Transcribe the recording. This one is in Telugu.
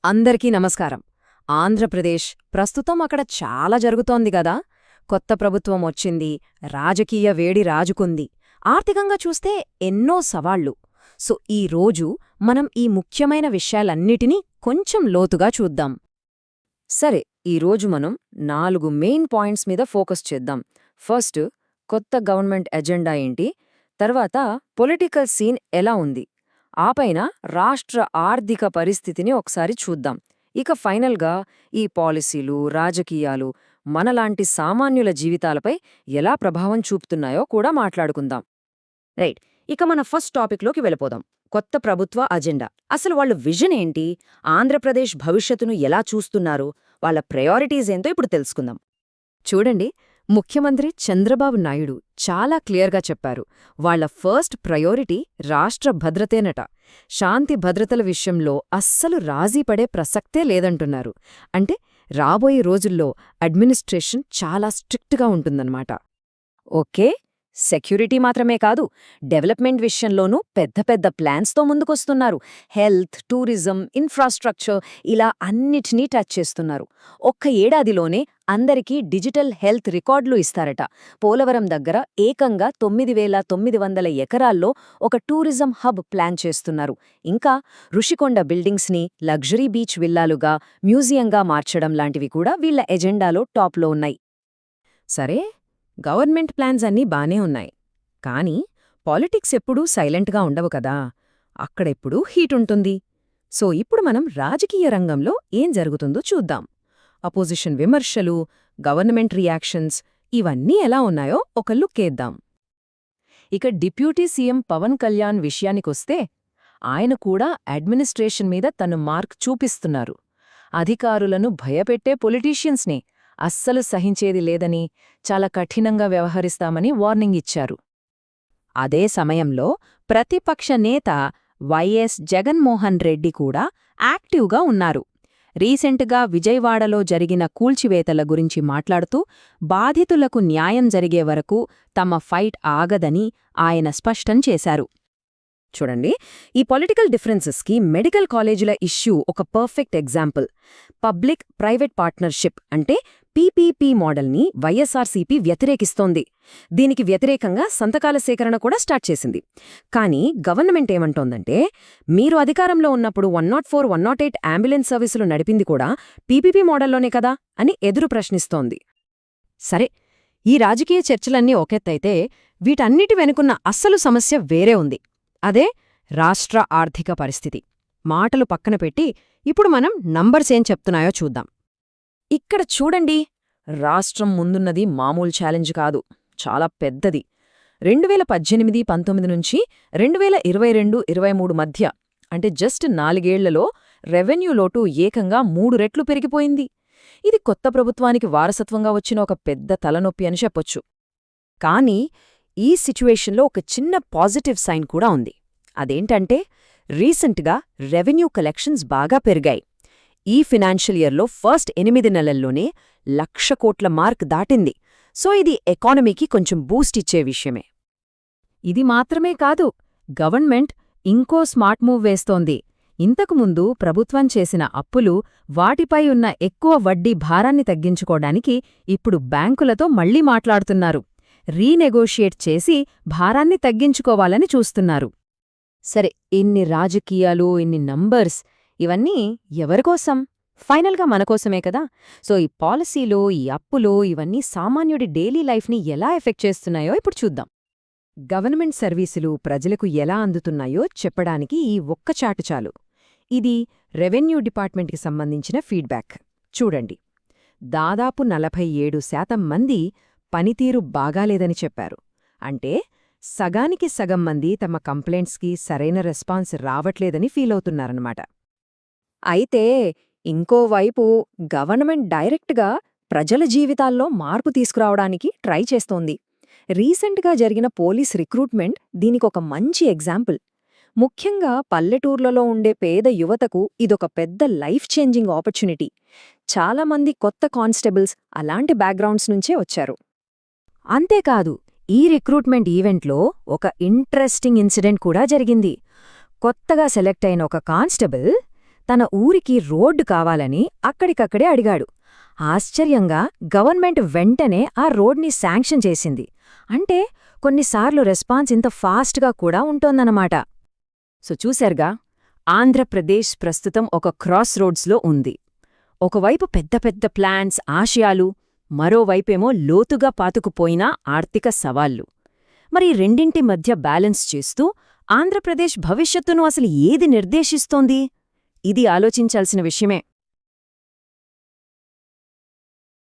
అందరికీ నమస్కారం. ఆంధ్రప్రదేశ్ ప్రస్తుతం అక్కడ చాలా జరుగుతోంది గదా. కొత్త ప్రభుత్వం వచ్చింది, రాజకీయ వేడి రాజుకుంది, ఆర్థికంగా చూస్తే ఎన్నో సవాళ్లు. ఈ రోజు మనం ఈ ముఖ్యమైన విషయాలన్నిటినీ కొంచెం లోతుగా చూద్దాం. సరే, ఈరోజు మనం 4 మెయిన్ పాయింట్స్ మీద ఫోకస్ చేద్దాం. ఫస్ట్, కొత్త గవర్నమెంట్ ఎజెండా ఏంటి, తర్వాత పొలిటికల్ సీన్ ఎలా ఉంది, ఆపైన రాష్ట్ర ఆర్థిక పరిస్థితిని ఒకసారి చూద్దాం. ఇక ఫైనల్గా ఈ పాలసీలు, రాజకీయాలు మనలాంటి సామాన్యుల జీవితాలపై ఎలా ప్రభావం చూపుతున్నాయో కూడా మాట్లాడుకుందాం. రైట్, ఇక మన ఫస్ట్ టాపిక్లోకి వెళ్ళిపోదాం. కొత్త ప్రభుత్వ అజెండా. అసలు వాళ్ళ విజన్ ఏంటి, ఆంధ్రప్రదేశ్ భవిష్యత్తును ఎలా చూస్తున్నారు, వాళ్ళ ప్రయారిటీస్ ఏంటో ఇప్పుడు తెలుసుకుందాం. చూడండి, ముఖ్యమంత్రి చంద్రబాబు నాయుడు చాలా క్లియర్గా చెప్పారు. వాళ్ల ఫస్ట్ ప్రయారిటీ రాష్ట్ర భద్రతేనట. శాంతి భద్రతల విషయంలో అస్సలు రాజీపడే ప్రసక్తే లేదంటున్నారు. అంటే రాబోయే రోజుల్లో అడ్మినిస్ట్రేషన్ చాలా స్ట్రిక్ట్గా ఉంటుందన్నమాట. ఓకే, సెక్యూరిటీ మాత్రమే కాదు, డెవలప్మెంట్ విషయంలోనూ పెద్ద పెద్ద ప్లాన్స్తో ముందుకొస్తున్నారు. హెల్త్, టూరిజం, ఇన్ఫ్రాస్ట్రక్చర్ ఇలా అన్నిటినీ టచ్ చేస్తున్నారు. ఒక్క ఏడాదిలోనే అందరికీ డిజిటల్ హెల్త్ రికార్డులు ఇస్తారట. పోలవరం దగ్గర ఏకంగా 9,900 ఎకరాల్లో ఒక టూరిజం హబ్ ప్లాన్ చేస్తున్నారు. ఇంకా రుషికొండ బిల్డింగ్స్ని లగ్జరీ బీచ్ విల్లాలుగా, మ్యూజియంగా మార్చడం లాంటివి కూడా వీళ్ల ఎజెండాలో టాప్లో ఉన్నాయి. సరే, గవర్నమెంట్ ప్లాన్స్ అన్నీ బానే ఉన్నాయి. కానీ పాలిటిక్స్ ఎప్పుడూ సైలెంట్గా ఉండవు కదా, అక్కడెప్పుడూ హీటుంటుంది. ఇప్పుడు మనం రాజకీయ రంగంలో ఏం జరుగుతుందో చూద్దాం. అపోజిషన్ విమర్శలు, గవర్నమెంట్ రియాక్షన్స్ ఇవన్నీ ఎలా ఉన్నాయో ఒక లుక్కేద్దాం. ఇక డిప్యూటీ సీఎం పవన్ కళ్యాణ్ విషయానికొస్తే ఆయన కూడా అడ్మినిస్ట్రేషన్ మీద తన మార్క్ చూపిస్తున్నారు. అధికారులను భయపెట్టే పొలిటీషియన్స్ని అస్సలు సహించేది లేదని, చాలా కఠినంగా వ్యవహరిస్తామని వార్నింగ్ ఇచ్చారు. అదే సమయంలో ప్రతిపక్ష నేత వైఎస్ జగన్మోహన్ రెడ్డి కూడా యాక్టివ్గా ఉన్నారు. రీసెంట్గా విజయవాడలో జరిగిన కూల్చివేతల గురించి మాట్లాడుతూ బాధితులకు న్యాయం జరిగే వరకు తమ ఫైట్ ఆగదని ఆయన స్పష్టం చేశారు. చూడండి, ఈ పొలిటికల్ డిఫరెన్సెస్కి మెడికల్ కాలేజీల ఇష్యూ ఒక perfect example. Public private partnership అంటే పీపీపీ మోడల్ని వైఎస్ఆర్సీపీ వ్యతిరేకిస్తోంది. దీనికి వ్యతిరేకంగా సంతకాల సేకరణ కూడా స్టార్ట్ చేసింది. కానీ గవర్నమెంట్ ఏమంటోందంటే, మీరు అధికారంలో ఉన్నప్పుడు 104, 108 అంబులెన్స్ సర్వీసులు నడిపింది కూడా పీపీపీ మోడల్లోనే కదా అని ఎదురు ప్రశ్నిస్తోంది. సరే, ఈ రాజకీయ చర్చలన్నీ ఒకెత్తైతే వీటన్నిటి వెనుకున్న అస్సలు సమస్య వేరే ఉంది. అదే రాష్ట్ర ఆర్థిక పరిస్థితి. మాటలు పక్కన పెట్టి ఇప్పుడు మనం నంబర్స్ ఏం చెప్తున్నాయో చూద్దాం. ఇక్కడ చూడండి, రాష్ట్రం ముందున్నది మామూలు ఛాలెంజ్ కాదు, చాలా పెద్దది. 2018-19 నుంచి 2022-23 మధ్య అంటే జస్ట్ 4 ఏళ్లలో రెవెన్యూ లోటు ఏకంగా 3 రెట్లు పెరిగిపోయింది. ఇది కొత్త ప్రభుత్వానికి వారసత్వంగా వచ్చిన ఒక పెద్ద తలనొప్పి అని చెప్పొచ్చు. కానీ ఈ సిచ్యువేషన్లో ఒక చిన్న పాజిటివ్ సైన్ కూడా ఉంది. అదేంటంటే, రీసెంట్గా రెవెన్యూ కలెక్షన్స్ బాగా పెరిగాయి. ఈ ఫినాన్షియల్ ఇయర్లో ఫస్ట్ 8 నెలల్లోనే 1,00,000 కోట్ల మార్క్ దాటింది. ఇది ఎకానమీకి కొంచెం బూస్ట్ ఇచ్చే విషయమే. ఇది మాత్రమే కాదు, గవర్నమెంట్ ఇంకో స్మార్ట్ మూవ్ వేస్తోంది. ఇంతకుముందు ప్రభుత్వం చేసిన అప్పులు, వాటిపై ఉన్న ఎక్కువ వడ్డీ భారాన్ని తగ్గించుకోడానికి ఇప్పుడు బ్యాంకులతో మళ్లీ మాట్లాడుతున్నారు. రీనెగోషియేట్ చేసి భారాన్ని తగ్గించుకోవాలని చూస్తున్నారు. సరే, ఇన్ని రాజకీయాలు, ఇన్ని నంబర్స్, ఇవన్నీ ఎవరికోసం? ఫైనల్గా మనకోసమే కదా. ఈ పాలసీలు, ఈ అప్పులు ఇవన్నీ సామాన్యుడి డైలీ లైఫ్ని ఎలా ఎఫెక్ట్ చేస్తున్నాయో ఇప్పుడు చూద్దాం. గవర్నమెంట్ సర్వీసులు ప్రజలకు ఎలా అందుతున్నాయో చెప్పడానికి ఈ ఒక్క చాటు చాలు. ఇది రెవెన్యూ డిపార్ట్మెంట్కి సంబంధించిన చూడండి. దాదాపు 47% మంది పనితీరు బాగాలేదని చెప్పారు. అంటే సగానికి సగం మంది తమ కంప్లైంట్స్కి సరైన రెస్పాన్స్ రావట్లేదని ఫీలవుతున్నారన్నమాట. అయితే ఇంకోవైపు గవర్నమెంట్ డైరెక్ట్గా ప్రజల జీవితాల్లో మార్పు తీసుకురావడానికి ట్రై చేస్తోంది. రీసెంట్గా జరిగిన పోలీస్ రిక్రూట్మెంట్ దీనికొక మంచి ఎగ్జాంపుల్. ముఖ్యంగా పల్లెటూర్లలో ఉండే పేద యువతకు ఇదొక పెద్ద లైఫ్ చేంజింగ్ ఆపర్చునిటీ. చాలామంది కొత్త కానిస్టేబుల్స్ అలాంటి బ్యాక్గ్రౌండ్స్ నుంచే వచ్చారు. అంతేకాదు, ఈ రిక్రూట్మెంట్ ఈవెంట్లో ఒక ఇంట్రెస్టింగ్ ఇన్సిడెంట్ కూడా జరిగింది. కొత్తగా సెలెక్ట్ అయిన ఒక కానిస్టేబుల్ తన ఊరికి రోడ్డు కావాలని అక్కడికక్కడే అడిగాడు. ఆశ్చర్యంగా గవర్నమెంట్ వెంటనే ఆ రోడ్ని శాంక్షన్ చేసింది. అంటే కొన్నిసార్లు రెస్పాన్స్ ఇంత ఫాస్ట్గా కూడా ఉంటోందన్నమాట. సో చూశారుగా, ఆంధ్రప్రదేశ్ ప్రస్తుతం ఒక క్రాస్ రోడ్స్లో ఉంది. ఒకవైపు పెద్ద పెద్ద ప్లాన్స్, ఆశయాలు, మరోవైపేమో లోతుగా పాతుకుపోయిన ఆర్థిక సవాళ్లు. మరి రెండింటి మధ్య బ్యాలెన్స్ చేస్తూ ఆంధ్రప్రదేశ్ భవిష్యత్తును అసలు ఏది నిర్దేశిస్తోంది? ఇది ఆలోచించాల్సిన విషయమే.